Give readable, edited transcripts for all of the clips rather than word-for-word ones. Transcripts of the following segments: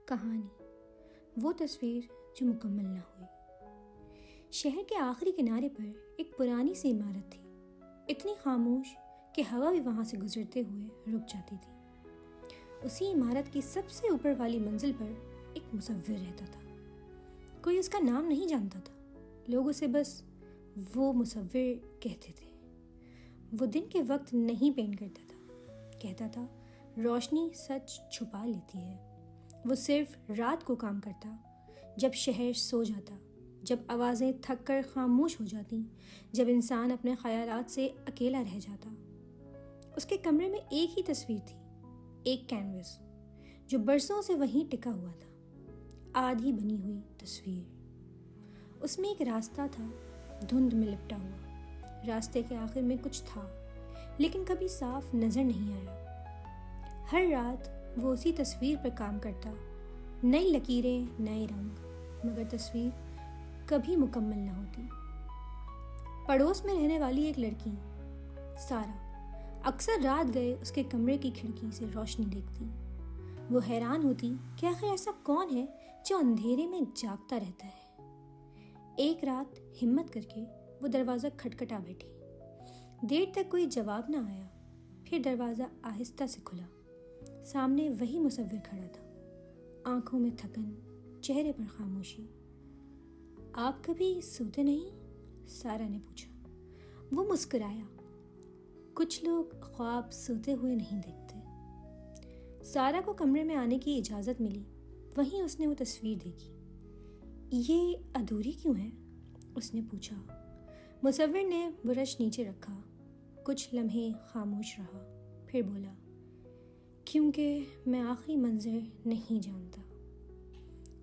کہانی، وہ تصویر جو مکمل نہ ہوئی۔ شہر کے آخری کنارے پر ایک پرانی سی عمارت تھی، اتنی خاموش کہ ہوا بھی وہاں سے گزرتے ہوئے رک جاتی تھی۔ اسی عمارت کی سب سے اوپر والی منزل پر ایک مصور رہتا تھا۔ کوئی اس کا نام نہیں جانتا تھا، لوگ اسے بس وہ مصور کہتے تھے۔ وہ دن کے وقت نہیں پینٹ کرتا تھا، کہتا تھا روشنی سچ چھپا لیتی ہے۔ وہ صرف رات کو کام کرتا، جب شہر سو جاتا، جب آوازیں تھک کر خاموش ہو جاتی، جب انسان اپنے خیالات سے اکیلا رہ جاتا۔ اس کے کمرے میں ایک ہی تصویر تھی، ایک کینوس جو برسوں سے وہیں ٹکا ہوا تھا، آدھی بنی ہوئی تصویر۔ اس میں ایک راستہ تھا، دھند میں لپٹا ہوا۔ راستے کے آخر میں کچھ تھا، لیکن کبھی صاف نظر نہیں آیا۔ ہر رات وہ اسی تصویر پر کام کرتا، نئی لکیریں، نئے رنگ، مگر تصویر کبھی مکمل نہ ہوتی۔ پڑوس میں رہنے والی ایک لڑکی، سارا، اکثر رات گئے اس کے کمرے کی کھڑکی سے روشنی دیکھتی۔ وہ حیران ہوتی کہ آخر ایسا کون ہے جو اندھیرے میں جاگتا رہتا ہے۔ ایک رات ہمت کر کے وہ دروازہ کھٹکھٹا بیٹھی۔ دیر تک کوئی جواب نہ آیا، پھر دروازہ آہستہ سے کھلا۔ سامنے وہی مصور کھڑا تھا، آنکھوں میں تھکن، چہرے پر خاموشی۔ آپ کبھی سوتے نہیں؟ سارا نے پوچھا۔ وہ مسکرایا۔ کچھ لوگ خواب سوتے ہوئے نہیں دیکھتے۔ سارا کو کمرے میں آنے کی اجازت ملی، وہیں اس نے وہ تصویر دیکھی۔ یہ ادھوری کیوں ہے؟ اس نے پوچھا۔ مصور نے برش نیچے رکھا، کچھ لمحے خاموش رہا، پھر بولا، کیونکہ میں آخری منظر نہیں جانتا۔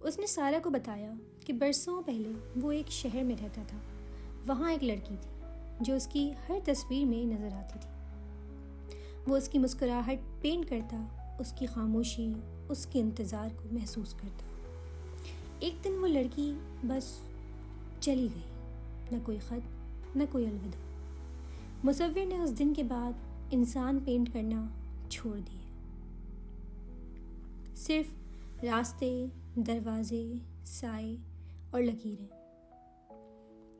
اس نے سارا کو بتایا کہ برسوں پہلے وہ ایک شہر میں رہتا تھا۔ وہاں ایک لڑکی تھی جو اس کی ہر تصویر میں نظر آتی تھی۔ وہ اس کی مسکراہٹ پینٹ کرتا، اس کی خاموشی، اس کے انتظار کو محسوس کرتا۔ ایک دن وہ لڑکی بس چلی گئی، نہ کوئی خط، نہ کوئی الوداع۔ مصور نے اس دن کے بعد انسان پینٹ کرنا چھوڑ دیے۔ صرف راستے، دروازے، سائے اور لکیریں۔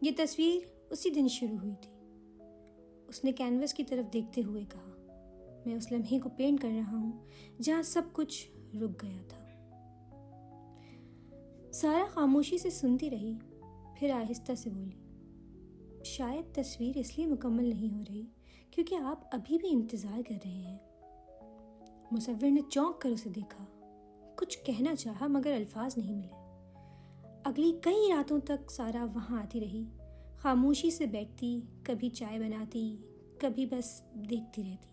یہ تصویر اسی دن شروع ہوئی تھی۔ اس نے کینوس کی طرف دیکھتے ہوئے کہا، میں اس لمحے کو پینٹ کر رہا ہوں جہاں سب کچھ رک گیا تھا۔ سارا خاموشی سے سنتی رہی، پھر آہستہ سے بولی، شاید تصویر اس لیے مکمل نہیں ہو رہی کیونکہ آپ ابھی بھی انتظار کر رہے ہیں۔ مصور نے چونک کر اسے دیکھا، کچھ کہنا چاہا مگر الفاظ نہیں ملے۔ اگلی کئی راتوں تک سارا وہاں آتی رہی، خاموشی سے بیٹھتی، کبھی چائے بناتی، کبھی بس دیکھتی رہتی۔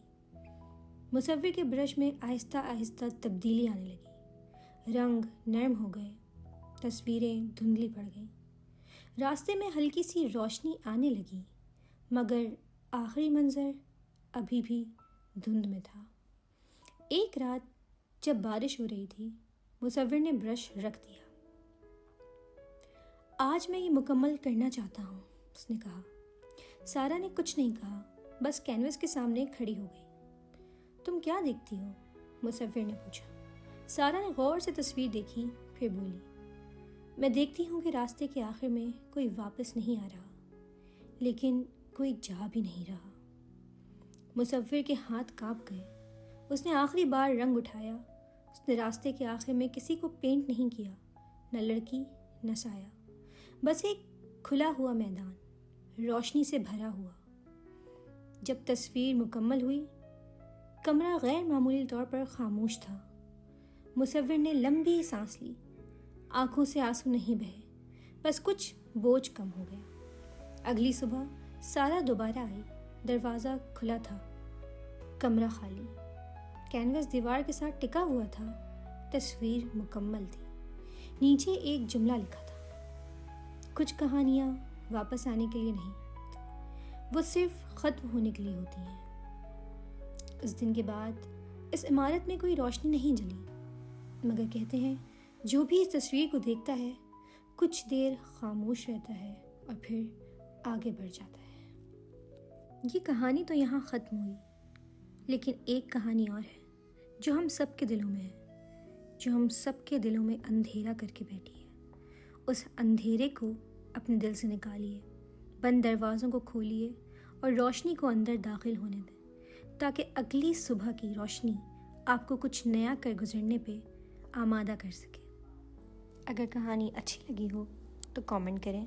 مصور کے برش میں آہستہ آہستہ تبدیلی آنے لگی، رنگ نرم ہو گئے، تصویریں دھندلی پڑ گئیں۔ راستے میں ہلکی سی روشنی آنے لگی، مگر آخری منظر ابھی بھی دھند میں تھا۔ ایک رات جب بارش ہو رہی تھی، مصور نے برش رکھ دیا۔ آج میں یہ مکمل کرنا چاہتا ہوں، اس نے کہا۔ سارا نے کچھ نہیں کہا، بس کینوس کے سامنے کھڑی ہو گئی۔ تم کیا دیکھتی ہو؟ مصور نے پوچھا۔ سارا نے غور سے تصویر دیکھی، پھر بولی، میں دیکھتی ہوں کہ راستے کے آخر میں کوئی واپس نہیں آ رہا، لیکن کوئی جا بھی نہیں رہا۔ مصور کے ہاتھ کانپ گئے۔ اس نے آخری بار رنگ اٹھایا۔ اس نے راستے کے آخر میں کسی کو پینٹ نہیں کیا، نہ لڑکی، نہ سایہ، بس ایک کھلا ہوا میدان، روشنی سے بھرا ہوا۔ جب تصویر مکمل ہوئی، کمرہ غیر معمولی طور پر خاموش تھا۔ مصور نے لمبی سانس لی، آنکھوں سے آنسو نہیں بہے، بس کچھ بوجھ کم ہو گیا۔ اگلی صبح سارا دوبارہ آئی، دروازہ کھلا تھا، کمرہ خالی، کینوس دیوار کے ساتھ ٹکا ہوا تھا، تصویر مکمل تھی۔ نیچے ایک جملہ لکھا تھا، کچھ کہانیاں واپس آنے کے لیے نہیں، وہ صرف ختم ہونے کے لیے ہوتی ہیں۔ اس دن کے بعد اس عمارت میں کوئی روشنی نہیں جلی، مگر کہتے ہیں جو بھی اس تصویر کو دیکھتا ہے کچھ دیر خاموش رہتا ہے اور پھر آگے بڑھ جاتا ہے۔ یہ کہانی تو یہاں ختم ہوئی، لیکن ایک کہانی اور ہے جو ہم سب کے دلوں میں ہے۔ جو ہم سب کے دلوں میں اندھیرا کر کے بیٹھی ہے، اس اندھیرے کو اپنے دل سے نکالیے، بند دروازوں کو کھولیے اور روشنی کو اندر داخل ہونے دیں، تاکہ اگلی صبح کی روشنی آپ کو کچھ نیا کر گزرنے پہ آمادہ کر سکے۔ اگر کہانی اچھی لگی ہو تو کامنٹ کریں،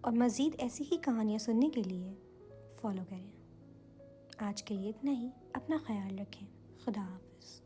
اور مزید ایسی ہی کہانیاں سننے کے لیے فالو کریں۔ آج کے لیے اتنا ہی، اپنا خیال رکھیں، خدا حافظ۔